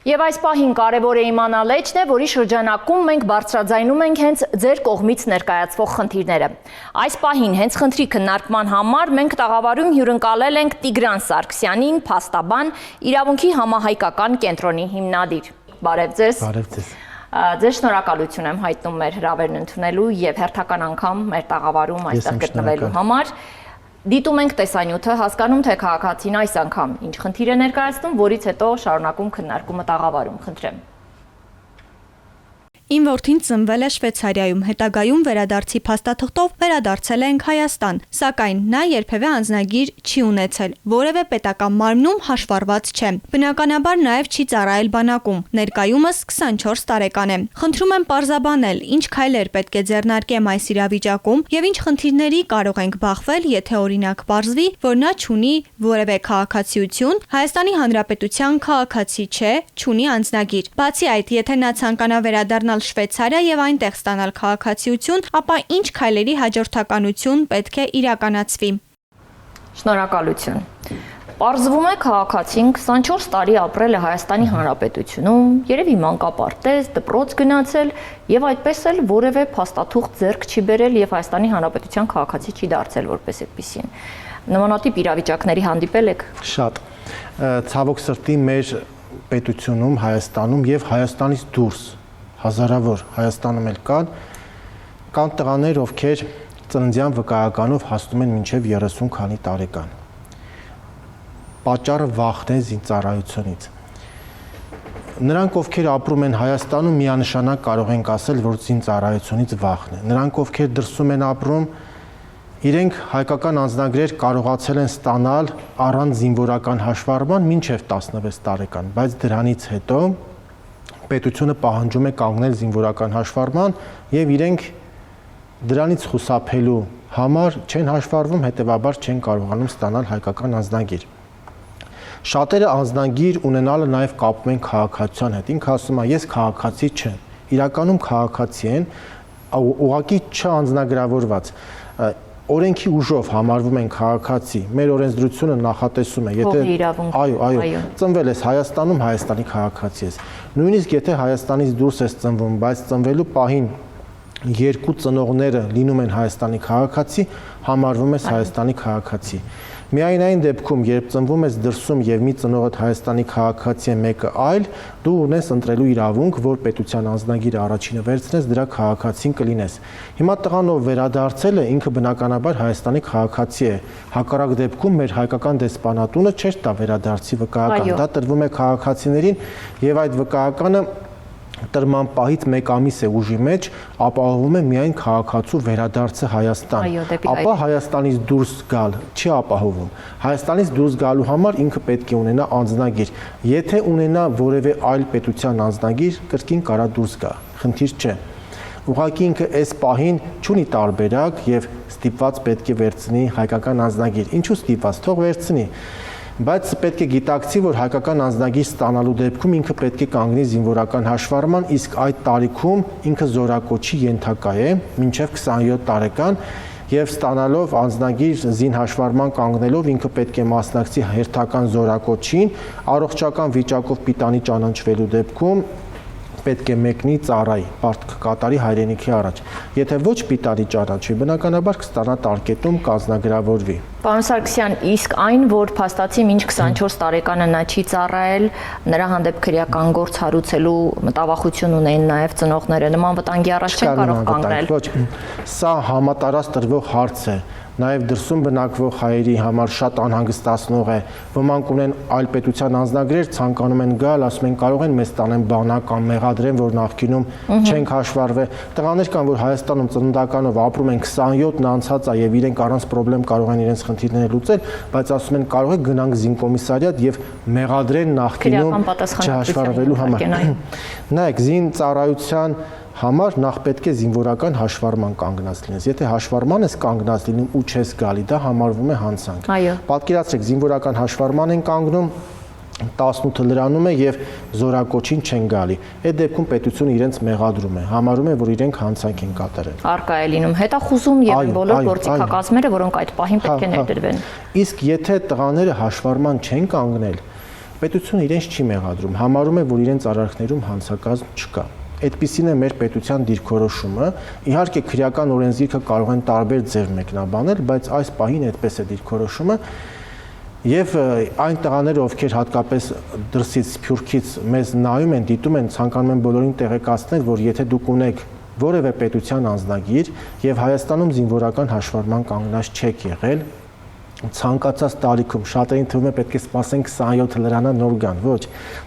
Եվ այս պահին կարևոր է իմանալ էջն է, որի շրջանակում մենք բարձրաձայնում ենք հենց ձեր կողմից ներկայացվող խնդիրները։ Այս պահին հենց խնդրի քննարկման համար մենք տաղավարում հյուրընկալել ենք Տիգրան Սարգսյանին, փաստաբան, իրավունքի համահայկական կենտրոնի հիմնադիր։ Բարև ձեզ։ Բարև ձեզ։ Ձեզ շնորհակալություն եմ հայտնում մեր հրավերն ընդունելու եւ հերթական անգամ մեր տաղավարում այստեղ գտնվելու համար։ Դիտում ենք տեսանյութը, հասկանում թե քաղաքացին այս անգամ ինչ խնդիր է ներկայացնում, որից հետո շարունակում քննարկումը տաղավարում, խնդրեմ։ Իմ որդին ծնվել է Շվեյցարիայում, հետագայում վերադարձի փաստաթղթով վերադարձել ենք Հայաստան, սակայն նա երբևէ անձնագիր չի ունեցել, որևէ պետական մարմնում հաշվառված չէ։ Բնականաբար նաև չի ծառայել բանակում, ներկայումս 24 տարեկան է։ Խնդրում եմ պարզաբանել, ինչ քայլեր պետք է ձեռնարկեմ այս իրավիճակում եւ ինչ խնդիրների կարող ենք բախվել, եթե օրինակ պարզվի, որ նա չունի որևէ քաղաքացիություն, Հայաստանի Հանրապետության քաղաքացի չէ, չունի անձնագիր։ Բացի այդ, եթե նա ցանկանա վերադառնալ Շվեյցարիա եւ այնտեղ ստանալ քաղաքացիություն, ապա ինչ քայլերի հաջորդականություն պետք է իրականացվի։ Շնորհակալություն։ Պարզվում է քաղաքացին 24 տարի ապրել է Հայաստանի Հանրապետությունում, երևի մանկապարտեզ, դպրոց գնացել եւ այդպես էլ որևէ փաստաթուղթ ձեռք չի բերել եւ Հայաստանի Հանրապետության քաղաքացի չի դարձել որպես այդպեսին։ Նմանատիպ իրավիճակների հանդիպել եք։ Շատ։ Ցավոք սրտի մեր պետությունում, Հայաստանում եւ Հայաստանից դուրս հազարավոր Հայաստանում էլ կան տղաներ, ովքեր ծննդյան վկայականով հասնում են մինչև 30 քանի տարեկան։ Պատճառը վախն է զինծառայությունից։ Նրանք, ովքեր ապրում են Հայաստանում, միանշանակ կարող ենք ասել, որ զինծառայությունից վախն է։ Նրանք, ովքեր դրսում են ապրում, իրենք հայկական անձնագրեր կարողացել են ստանալ առանց զինվորական հաշվառման մինչև 16 տարեկան, բայց դրանից հետո պետությունը պահանջում է կանգնել զինվորական հաշվառման եւ իրենք դրանից խուսափելու համար չեն հաշվառվում, հետեւաբար չեն կարողանում ստանալ հայկական անձնագիր։ Շատերը անձնագիր ունենալը նաեւ կապում են քաղաքացիության հետ։ Ինքը ասում է, ես քաղաքացի չեմ։ Իրականում քաղաքացի են, ուղղակի չանձնագրավորված։ Օրենքի ուժով համարվում են քաղաքացի։ Մեր օրենսդրությունը նախատեսում է, եթե այո, ծնվել ես Հայաստանում, Հայաստանի քաղաքացի ես։ Նույնիսկ եթե Հայաստանից դուրս ես ծնվում, բայց ծնվելու պահին երկու ծնողները լինում են Հայաստանի քաղաքացի, համարվում ես Հայաստանի քաղաքացի։ Միայն այն դեպքում, երբ ծնվում ես դրսում եւ մի ծնողդ Հայաստանի քաղաքացի է, մեկը այլ, դու ունես ընտրելու իրավունք, որ պետության անձնագիրը առաջինը վերցնես, դրա քաղաքացին կլինես։ Հիմա տղան ով վերադարձել է, ինքը բնականաբար Հայաստանի քաղաքացի է։ Հակառակ դեպքում մեր հայկական դեսպանատունը չէր տա վերադարձի վկայական։ Դա տրվում է քաղաքացիներին եւ այդ վկայականը տրման պահից 1 ամիս է ուժի մեջ, ապահովում է միայն քաղաքացու վերադարձը Հայաստան։ Ապա Հայաստանից դուրս գալ չի ապահովում։ Հայաստանից դուրս գալու համար ինքը պետք է ունենա անձնագիր։ Եթե ունենա որևէ այլ պետության անձնագիր, կրկին կարա դուրս գա։ Խնդիր չէ։ Ուղղակի ինքը այս պահին չունի տարբերակ եւ ստիպված պետք է վերցնի հայկական անձնագիր։ Ինչու ստիպված, թող վերցնի։ Բայց պետք է գիտակցի, որ հայկական անձնագիր ստանալու դեպքում ինքը պետք է կանգնի զինվորական հաշվառման, իսկ այդ տարիքում ինքը զորակոչի ենթակա է մինչև 27 տարեկան եւ ստանալով անձնագիր զին հաշվառման կանգնելով ինքը պետք է մասնակցի հերթական զորակոչին, առողջական վիճակով պիտանի ճանաչվելու դեպքում պետք է մեկնի ծառայի, պարտք կատարի հայրենիքի առաջ։ Եթե ոչ պիտանի ճանաչվի, բնականաբար կստանա տարկետում կազմագրավորվի։ Պարոն Սարգսյան, իսկ այն, որ փաստացի մինչ 24 տարեկանը նա չի ծառայել, նրա հանդեպ քրեական գործ հարուցելու մտավախություն ունեն նաև ծնողները, նման վտանգի առաջ չեն կարող կանգնել։ Ոչ, սա համատարած տրվող հարց է։ Նաև դրսում բնակվող հայերի համար շատ անհանգստացնող է։ Ոմանք ունեն այլ պետության անձնագրեր, ցանկանում են գալ, ասում են կարող են մեզ տանեն բանակ կամ մեղադրեն, որ նախկինում չենք հաշվառվել։ Տղաներ կան, որ Հայաստանում ծննդականով ապրում են 27-ն անցած է եւ իրենք առանց խնդրեմ կարող են իրենց խնդիրները լուծել, բայց ասում են կարող է գնանք զինկոմիսարիատ եւ մեղադրեն նախկինում չհաշվառվելու համար։ Նայեք, զինծառայության համար նախ պետք է զինվորական հաշվառման կանգնած լինես։ Եթե հաշվառման ես կանգնած լինում ու չես գալի, դա համարվում է հանցանք։ Պատկերացրեք, զինվորական հաշվառման են կանգնում, 18 լրանում է եւ զորակոչին չեն գալի։ Այդ դեպքում պետությունը իրենց մեղադրում է, համարում է, որ իրենք հանցանք են կատարել։ Արկա է լինում հետախուզում եւ բոլոր գործիքակազմերը, որոնք այդ պահին պետք է ներդրվեն։ Իսկ եթե տղաները հաշվառման չեն կանգնել, պետությունը իրենց չի մեղադրում, համարում է, որ իրենց արարքներում հանցակազմ չկա։ Այդպիսին է մեր պետության դիրքորոշումը։ Իհարկե քրեական օրենսգիրքը կարող են տարբեր ձև մեկնաբանել, բայց այս պահին այդպես է դիրքորոշումը։ Եվ այն տղաները, ովքեր հատկապես դրսից Սփյուռքից մեզ նայում են, դիտում են, ցանկանում են բոլորին տեղեկացնել, որ եթե դուք ունեք որևէ պետության անձնագիր եւ Հայաստանում զինվորական հաշվառման կանգնած չեք եղել, ցանկացած տարիքում, շատերին թվում է պետք է սպասեն 27 լրանա նոր գան, ոչ,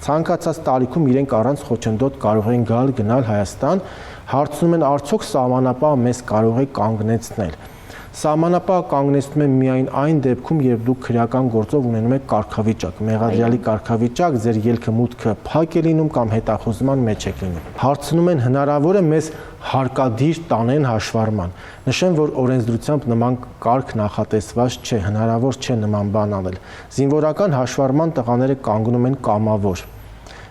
ցանկացած տարիքում իրենք առանց խոչընդոտ կարող են գնալ Հայաստան, հարցնում են արդյոք սահմանապահը մեզ կարող է կանգնեցնել։ Սահմանապահը կանգնեցնում է միայն այն դեպքում, երբ դուք քրեական գործով ունենում եք կարգավիճակ, մեղադրյալի կարգավիճակ, ձեր ելքը մուտքը փակ է լինում կամ հետախուզման մեջ եք լինում։ Հարցնում են հնարավոր է մեզ հարկադիր տանեն հաշվառման։ Նշեմ, որ օրենսդրությամբ նման կարգ նախատեսված չէ, հնարավոր չէ նման բան անել։ Զինվորական հաշվառման տղաները կանգնում են կամավոր։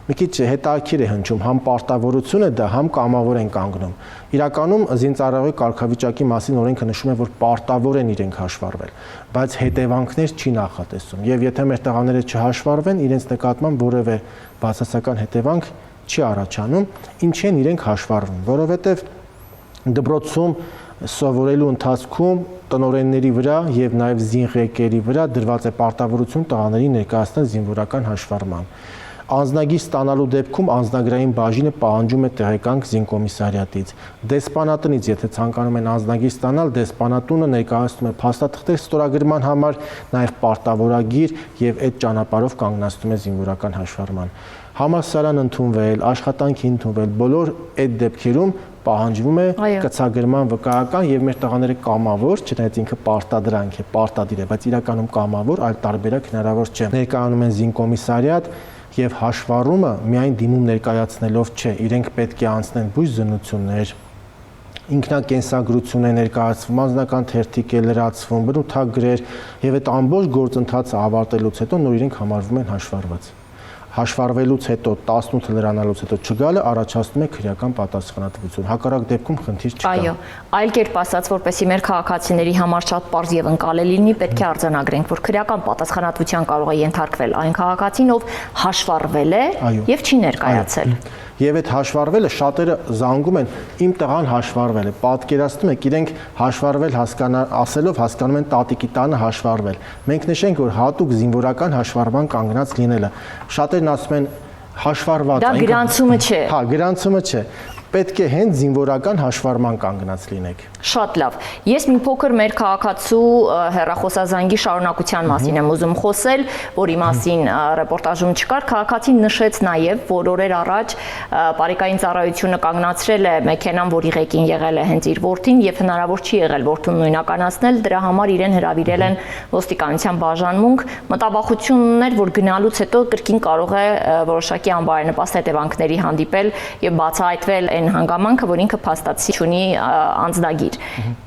Մի քիչ հետաքրքիր է հնչում, համ պարտավորություն է դա, համ կամավոր են կանգնում։ Իրականում զինծառայողի կարգավիճակի մասին օրենքը նշում է, որ պարտավոր են իրենք հաշվառվել, բայց հետևանքներ չի նախատեսում։ Եվ եթե մեր տղաները չհաշվառվեն, իրենց նկատմամբ որևէ բացասական հետևանք չի առաջանում, ինչի են իրենք հաշվառվում, որովհետև դպրոցում սովորելու ընթացքում տնօրենների վրա եւ նաեւ զինղեկերի վրա դրված է պարտավորություն տղաների ներկայացնել զինվորական հաշվառման։ Անձնագիր ստանալու դեպքում անձնագրային բաժինը պահանջում է տեղեկանք զինկոմիսարիատից։ Դեսպանատնից, եթե ցանկանում են անձնագիր ստանալ, դեսպանատունը ներկայացնում է փաստաթղթեր ստորագրման համար, նաև պարտավորագիր եւ այդ ճանապարհով կանգնացնում է զինվորական հաշվառման։ Համալսարան ընդունվել, աշխատանքի ընդունվել, բոլոր այդ դեպքերում պահանջվում է կցագրման վկայական եւ մեր տղաները կամավոր, չնայած ինքը պարտադրանք է, պարտադիր է, բայց իրականում կամավոր, այլ տարբերակ հնարավոր չէ։ Ներկայանում են զինկոմիսարիատ եւ հաշվառումը միայն դիմում ներկայացնելով չէ, իրենք պետք է անցնեն բույսզնություններ, ինքնակենսագրություն է ներկայացվում, անձնական թերթիկ է լրացվում, բնութագրեր եւ այդ ամբողջ գործընթացը ավարտելուց հետո նոր իրենք համարվում են հաշվառված։ Հաշվառվելուց հետո 18 լրանալուց հետո չգալը առաջացնում է քրեական պատասխանատվություն։ Հակառակ դեպքում խնդիր չկա։ Այո, այլ կերպ ասած, որպեսզի մեր քաղաքացիների համար շատ պարզ եւ ընկալելի լինի, պետք է արձանագրենք, որ քրեական պատասխանատվության կարող է ենթարկվել այն քաղաքացին, ով հաշվառվել է եւ չի ներկայացել։ Եվ այդ հաշվառվելը շատերը զանգում են, իմ տղան հաշվառվել է, պատկերացնում եք, իրենք հաշվառվել ասելով հասկանում են տատիկի տանը հաշվառվել։ Մենք նշենք, որ հատուկ զինվորական հաշվառման կանգնած լինելը։ Շատերն ասում են հաշվառված։ Դա գրանցումը չէ։ Հա, գրանցումը չէ։ Պետք է հենց զինվորական հաշվառման կանգնած լինեք։ Շատ լավ։ Ես մի փոքր մեր քաղաքացու հեռախոսազանգի շարունակության մասին եմ ուզում խոսել, որի մասին ռեպորտաժում չկար։ Քաղաքացին նշեց նաև, որ օրեր առաջ Պարիկային ծառայությունը կանգնացրել է մեքենան, որի ղեկին եղել է հենց իր որդին եւ հնարավոր չի եղել որդուն նույնականացնել, դրա համար իրեն հրավիրել են ոստիկանության բաժանմունք։ Մտաբախությունն ուներ, որ գնալուց հետո կրկին կարող է որոշակի անբարենպաստ հետևանքների հանդիպել եւ բացահայտվել այն հանգամանքը, որ ինքը փաստացի ունի անձնագիր։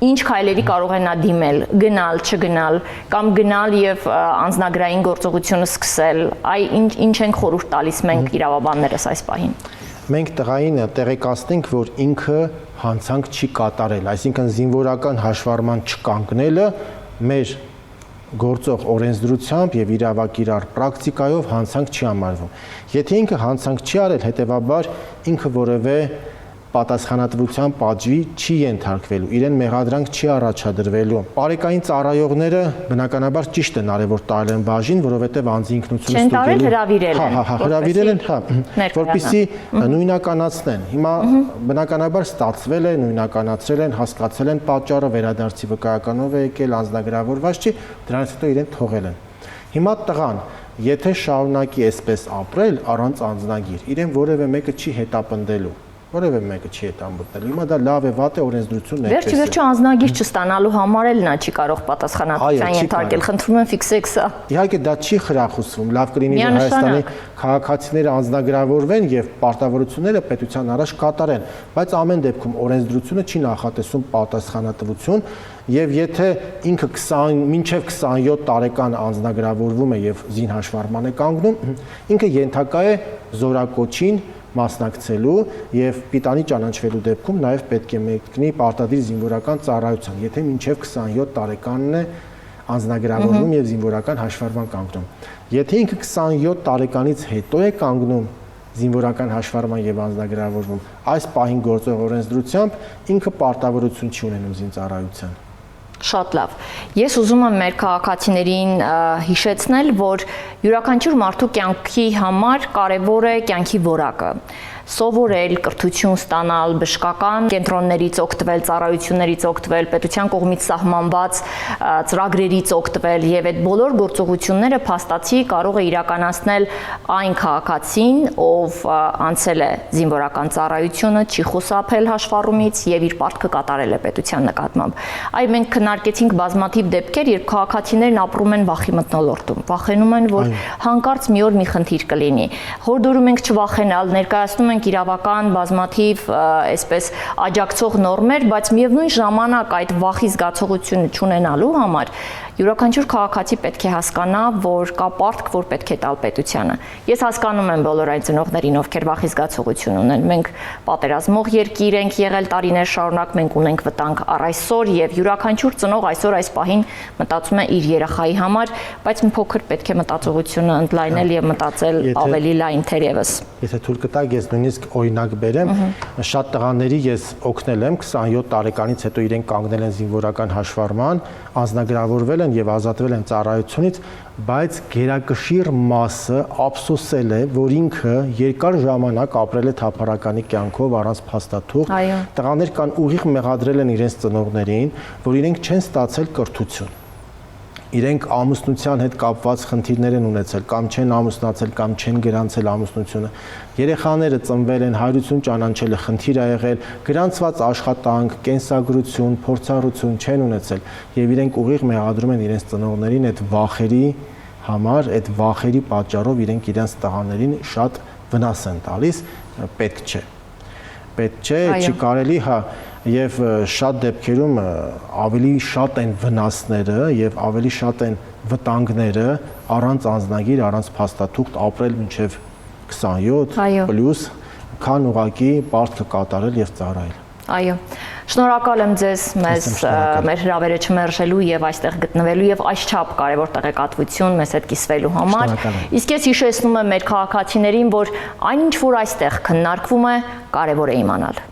Ինչ քայլերի կարող է նա դիմել, գնալ, չգնալ, կամ գնալ եւ անձնագրային գործողությունը սկսել։ Այ ինչ են խորհուրդ տալիս մենք իրավաբաններս այս պահին։ Մենք տղային տեղեկացնենք, որ ինքը հանցանք չի կատարել, այսինքն զինվորական հաշվառման չկանգնելը մեր գործող օրենսդրությամբ եւ իրավակիրառ պրակտիկայով հանցանք չի համարվում։ Եթե ինքը հանցանք չի արել, հետեւաբար ինքը որևէ պատասխանատվության պատժի չի ենթարկվելու, իրեն մեղադրանք չի առաջադրվելու։ Պարիկային ծառայողները բնականաբար ճիշտ են արել, որ տարել են բաժին, որովհետև անձի ինքնությունը ստուգելու հրավիրել են, հրավիրել են, որպեսզի նույնականացնեն։ Հիմա բնականաբար ստացվել է, նույնականացրել են, հասկացել են պատճառը, վերադարձի վկայականով է եկել, անձնագրավորված չի, դրանից հետո իրեն թողել են։ Հիմա տղան, եթե շարունակի այսպես ապրել առանց անձնագիր, իրեն որևէ մեկը չի հետապնդելու։ Որևէ մեկը չի հետամտնել։ Հիմա դա լավ է, վատ է, օրենսդրությունն է։ Վերջի անձնագիր չստանալու համար էլ նա չի կարող պատասխանատվության ենթարկել։ Խնդրում եմ ֆիքսեք սա։ Իհարկե դա չի խրախուսվում։ Լավ կլինի, որ Հայաստանի քաղաքացիները անձնագրավորվեն եւ պարտավորությունները պետության առաջ կատարեն, բայց ամեն դեպքում օրենսդրությունը չի նախատեսում պատասխանատվություն եւ եթե ինքը մինչեւ 27 տարեկան անձնագրավորվում է եւ զին հաշվառման է կանգնում, ինքը ենթակա է զորակոչին մասնակցելու եւ պիտանի ճանաչվելու դեպքում նաեւ պետք է մեկնի պարտադիր զինվորական ծառայության, եթե մինչեւ 27 տարեկանն է անձնագրավորվում եւ զինվորական հաշվառման կանգնում։ Եթե ինքը 27 տարեկանից հետո է կանգնում զինվորական հաշվառման եւ անձնագրավորվում, այս պահին գործող օրենսդրությամբ ինքը պարտավորություն չի ունենում զինծառայության։ Շատ լավ։ Ես ուզում եմ մեր քաղաքացիներին հիշեցնել, որ յուրաքանչյուր մարդու կյանքի համար կարևոր է կյանքի որակը։ Սովորել, կրթություն ստանալ, բժշկական կենտրոններից օգտվել, ծառայություններից օգտվել, պետության կողմից սահմանված ծրագրերից օգտվել եւ այդ բոլոր գործողությունները փաստացի կարող է իրականացնել այն քաղաքացին, ով անցել է զինվորական ծառայությունը, չի խուսափել հաշվառումից եւ իր պարտքը կատարել է պետության նկատմամբ։ Այ մենք քննարկեցինք բազմաթիվ դեպքեր, երբ քաղաքացիներն ապրում են վախի մթնոլորտում, վախենում են, որ հանկարծ մի օր մի խնդիր կլինի։ Հորդորում ենք չվախենալ, ներկայացնում ենք իրավական բազմաթիվ այսպես աջակցող նորմեր, բայց միևնույն ժամանակ այդ վախի զգացողությունը չունենալու համար յուրաքանչյուր քաղաքացի պետք է հասկանա, որ կա պարտք, որ պետք է տալ պետությանը։ Ես հասկանում եմ բոլոր այն ծնողներին, ովքեր վախի զգացողություն ունեն։ Մենք պատերազմող երկիր ենք եղել տարիներ շարունակ, մենք ունենք վտանգ առ այսօր եւ յուրաքանչյուր ծնող այսօր այս պահին մտածում է իր երեխայի համար, բայց մի փոքր պետք է մտածողությունը ընդլայնել եւ մտածել ավելի լայն թերևս։ Եթե թույլ կտակ, ես նույնիսկ օրինակ բերեմ, շատ տղաների ես օգնել եմ 27 տարեկանից հետո իրենք կանգնել են զինվորական հաշվառման, անձնագրավորվել են եւ ազատվել են ծառայությունից, բայց գերակշիռ մասը ափսոսել է, որ ինքը երկար ժամանակ ապրել է թափառականի կյանքով առանց փաստաթուղթ։ Տղաներ կան ուղիղ մեղադրել են իրենց ծնողներին, որ իրենք չեն ստացել կրթություն։ Իրենք ամուսնության հետ կապված խնդիրներ են ունեցել, կամ չեն ամուսնացել, կամ չեն գրանցել ամուսնությունը։ Երեխաները ծնվել են, հայրություն ճանաչելը խնդիր ա եղել, գրանցված աշխատանք, կենսագրություն, փորձառություն չեն ունեցել, եւ իրենք ուղիղ մեղադրում են իրենց ծնողներին այդ վախերի համար, այդ վախերի պատճառով իրենք իրենց տղաներին շատ վնաս են տալիս, պետք չէ։ Պետք չէ, չի կարելի, հա, եւ շատ դեպքերում ավելի շատ են վնասները եւ ավելի շատ են վտանգները առանց անձնագիր, առանց փաստաթուղթ ապրել մինչեւ 27 պլյուս, քան ուղակի պարտքը կատարել եւ ծառայել։ Այո, շնորհակալ եմ ձեզ մեր հրավերը չմերժելու եւ այստեղ գտնվելու եւ այսչափ կարեւոր տեղեկատվություն մեզ հետ կիսվելու համար։ Իսկ ես հիշեցնում եմ մեր քաղաքացիներին, որ այնինչ որ այստեղ քննարկվում է, կարեւոր է իմանալ։